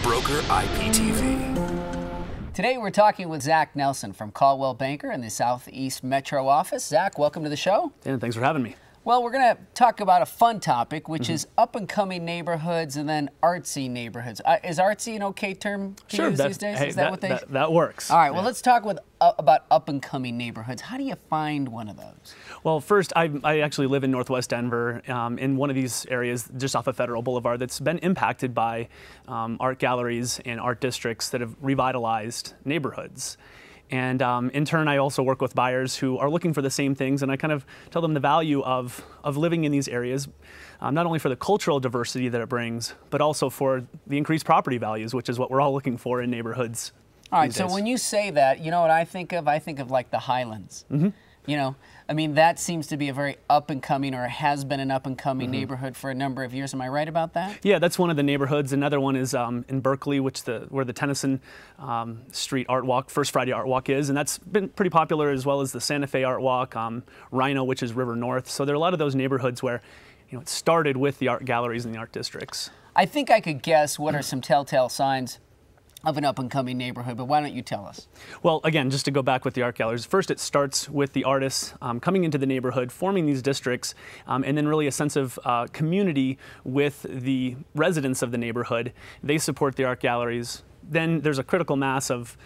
Broker IPTV. Today we're talking with Zac Nelson from Coldwell Banker in the Southeast Metro office. Zac, welcome to the show. Dan, thanks for having me. Well, we're going to talk about a fun topic, which is up-and-coming neighborhoods and then artsy neighborhoods. Is artsy an okay term to use these days? Hey, is that what they... That works. All right, well, let's talk about up-and-coming neighborhoods. How do you find one of those? Well, first, I actually live in Northwest Denver, in one of these areas just off of Federal Boulevard that's been impacted by art galleries and art districts that have revitalized neighborhoods. And in turn, I also work with buyers who are looking for the same things, and I kind of tell them the value of living in these areas, not only for the cultural diversity that it brings, but also for the increased property values, which is what we're all looking for in neighborhoods. All right, so when you say that, you know what I think of? I think of like the Highlands. You know, I mean, that seems to be a very up-and-coming, or has been an up-and-coming neighborhood for a number of years. Am I right about that? Yeah, that's one of the neighborhoods. Another one is in Berkeley, where the Tennyson Street Art Walk, First Friday Art Walk is, and that's been pretty popular, as well as the Santa Fe Art Walk, Rhino, which is River North. So there are a lot of those neighborhoods where, you know, it started with the art galleries and the art districts. I think I could guess what are some telltale signs of an up-and-coming neighborhood, but why don't you tell us? Well, again, just to go back with the art galleries, first it starts with the artists coming into the neighborhood, forming these districts, and then really a sense of community with the residents of the neighborhood. They support the art galleries. Then there's a critical mass of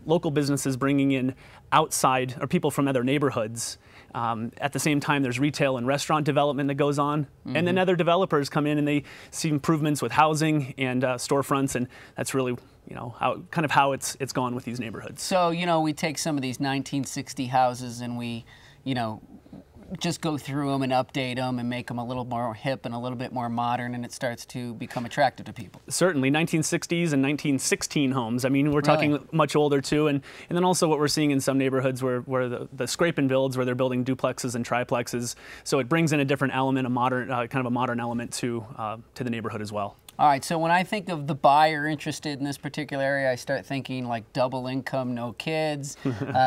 local businesses bringing in outside, or people from other neighborhoods. At the same time, there's retail and restaurant development that goes on. And then other developers come in and they see improvements with housing and storefronts, and that's really, you know, how it's gone with these neighborhoods. So, you know, we take some of these 1960 houses and we, you know, just go through them and update them and make them a little more hip and a little bit more modern, and it starts to become attractive to people. Certainly, 1960s and 1916 homes. I mean, we're talking much older too, and then also what we're seeing in some neighborhoods where the scrape and builds, where they're building duplexes and triplexes. So it brings in a different element, a modern kind of a modern element to the neighborhood as well. All right, so when I think of the buyer interested in this particular area, I start thinking like double income, no kids,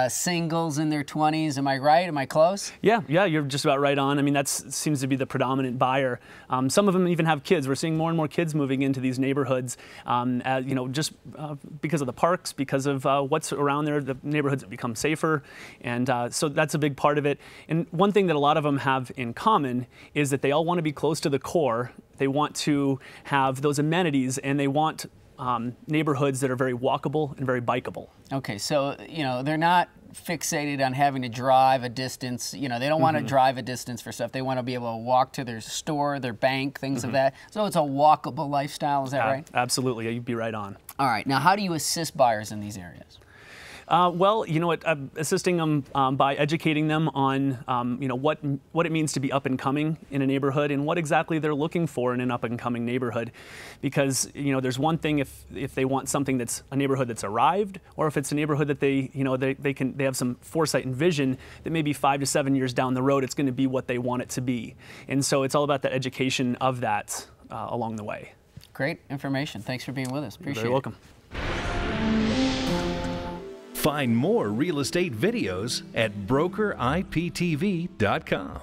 singles in their 20s. Am I right? Am I close? Yeah, you're just about right on. I mean, that seems to be the predominant buyer. Some of them even have kids. We're seeing more and more kids moving into these neighborhoods, you know, just because of the parks, because of what's around there. The neighborhoods have become safer, and so that's a big part of it. And one thing that a lot of them have in common is that they all want to be close to the core. They want to have those amenities, and they want neighborhoods that are very walkable and very bikeable. Okay, so, you know, they're not fixated on having to drive a distance. You know, they don't want to drive a distance for stuff. They want to be able to walk to their store, their bank, things of that. So it's a walkable lifestyle, is that right? Absolutely, you'd be right on. All right, now how do you assist buyers in these areas? Well, you know what, assisting them by educating them on, you know, what it means to be up and coming in a neighborhood and what exactly they're looking for in an up and coming neighborhood. Because, you know, there's one thing if they want something that's a neighborhood that's arrived, or if it's a neighborhood that they have some foresight and vision that maybe 5 to 7 years down the road, it's going to be what they want it to be. And so it's all about the education of that along the way. Great information. Thanks for being with us. Appreciate it. You're very welcome. Find more real estate videos at brokeriptv.com.